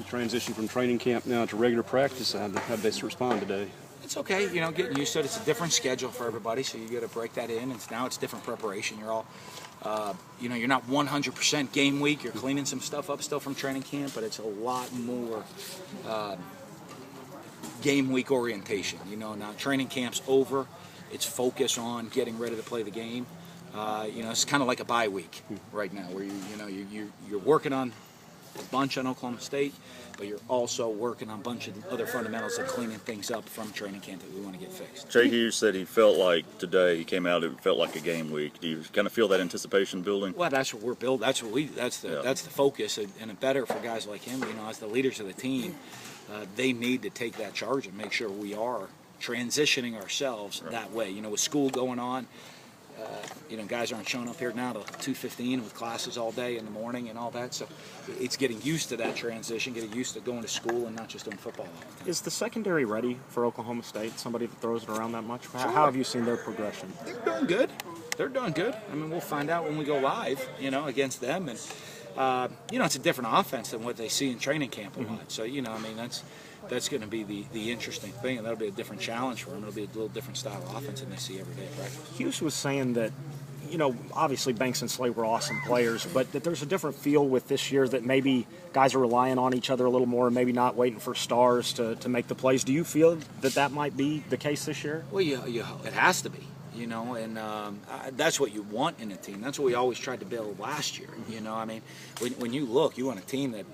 transition from training camp now to regular practice? How did they respond today? It's okay, you know, getting used to it. It's a different schedule for everybody, so you got to break that in. And now it's different preparation. You're all, you know, you're not 100% game week. You're cleaning some stuff up still from training camp, but it's a lot more game week orientation. You know, now training camp's over. It's focused on getting ready to play the game. You know, it's kind of like a bye week right now, where you're working on a bunch on Oklahoma State, but you're also working on a bunch of other fundamentals and cleaning things up from training camp that we want to get fixed. Jay Hughes said he felt like today he came out, it felt like a game week. Do you kind of feel that anticipation building? Well, that's what we're building. That's the focus, and it better for guys like him. You know, as the leaders of the team, they need to take that charge and make sure we are transitioning ourselves that way. You know, with school going on, you know, guys aren't showing up here now till 2:15 with classes all day in the morning and all that. So it's getting used to that transition, getting used to going to school and not just doing football all the time. Is the secondary ready for Oklahoma State? Somebody that throws it around that much? Sure. How have you seen their progression? They're doing good. They're doing good. I mean, we'll find out when we go live, you know, against them. And, you know, it's a different offense than what they see in training camp a lot. So, you know, I mean, that's going to be the interesting thing, and that'll be a different challenge for them. It'll be a little different style of offense than they see every day at practice. Hughes was saying that, you know, obviously Banks and Slay were awesome players, but that there's a different feel with this year, that maybe guys are relying on each other a little more and maybe not waiting for stars to make the plays. Do you feel that might be the case this year? Well, it has to be, you know, and that's what you want in a team. That's what we always tried to build last year, you know. I mean, when you look, you want a team that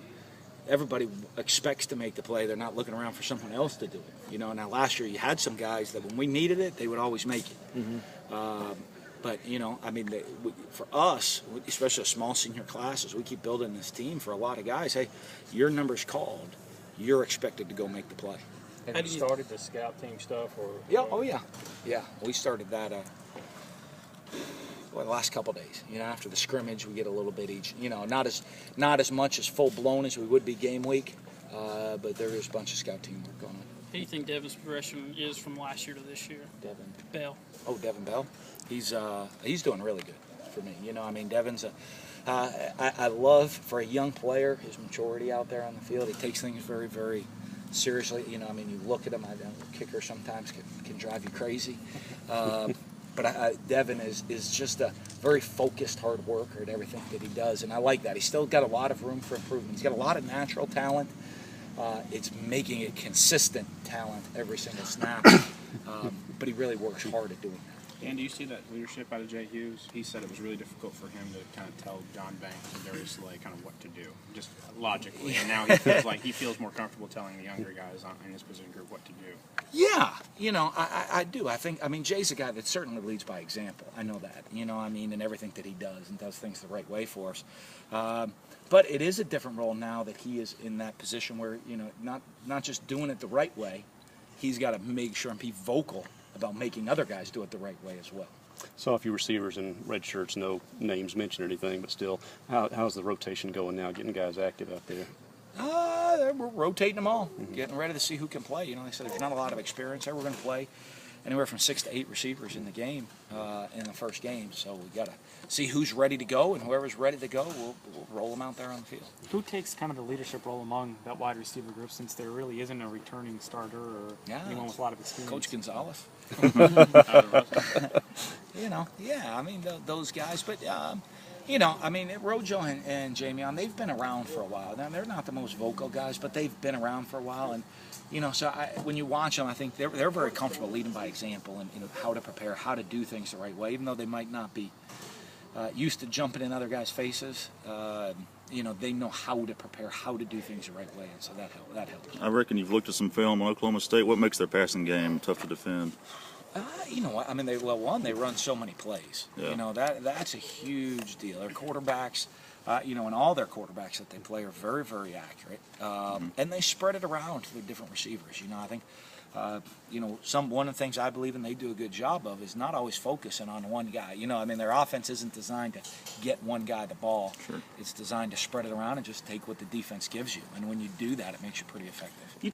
everybody expects to make the play. They're not looking around for someone else to do it. You know, now last year you had some guys that when we needed it, they would always make it. But, you know, I mean, for us, especially small senior classes, we keep building this team for a lot of guys. Hey, your number's called. You're expected to go make the play. Have you started the scout team stuff? Or Yeah, oh yeah. Yeah, we started that the last couple days. You know, after the scrimmage, we get a little bit each. You know, not as much as full blown as we would be game week, but there is a bunch of scout team work going on. How do you think Devin's progression is from last year to this year? Devin Bell. Oh, Devin Bell. He's doing really good for me. You know, I mean, Devin's I love, for a young player, his maturity out there on the field. He takes things very, very seriously. You know, I mean, you look at him. I know kicker sometimes can drive you crazy. But Devin is just a very focused hard worker at everything that he does, and I like that. He's still got a lot of room for improvement. He's got a lot of natural talent. It's making it consistent talent every single snap, but he really works hard at doing that. Dan, do you see that leadership out of Jay Hughes? He said it was really difficult for him to kind of tell John Banks and Darius Slay kind of what to do, just logically. And now he feels like he feels more comfortable telling the younger guys in his position group what to do. Yeah, you know, I do. I mean, Jay's a guy that certainly leads by example. I know that, you know, I mean, in everything that he does, and does things the right way for us. But it is a different role now that he is in that position where, you know, not just doing it the right way, he's got to make sure and be vocal about making other guys do it the right way as well. Saw a few receivers in red shirts, no names mentioned or anything, but still, how's the rotation going now, getting guys active out there? We're rotating them all, getting ready to see who can play. You know, they said there's not a lot of experience there. We're going to play anywhere from 6 to 8 receivers in the game, in the first game. So we got to see who's ready to go, and whoever's ready to go, we'll roll them out there on the field. Who takes kind of the leadership role among that wide receiver group, since there really isn't a returning starter or anyone with a lot of experience? Coach Gonzalez. You know, yeah, I mean, those guys. But, you know, I mean, Rojo and Jamie, they've been around for a while. Now, they're not the most vocal guys, but they've been around for a while. And, you know, so when you watch them, I think they're very comfortable leading by example and, you know, how to prepare, how to do things the right way, even though they might not be used to jumping in other guys' faces. You know, they know how to prepare, how to do things the right way, and so that helps. I reckon you've looked at some film on Oklahoma State. What makes their passing game tough to defend? You know what? I mean, they run so many plays. Yeah. You know, that's a huge deal. Their quarterbacks, you know, and all their quarterbacks that they play are very, very accurate. And they spread it around to the different receivers. You know, I think, you know, one of the things I believe in they do a good job of is not always focusing on one guy. You know, I mean, their offense isn't designed to get one guy the ball. Sure. It's designed to spread it around and just take what the defense gives you. And when you do that, it makes you pretty effective.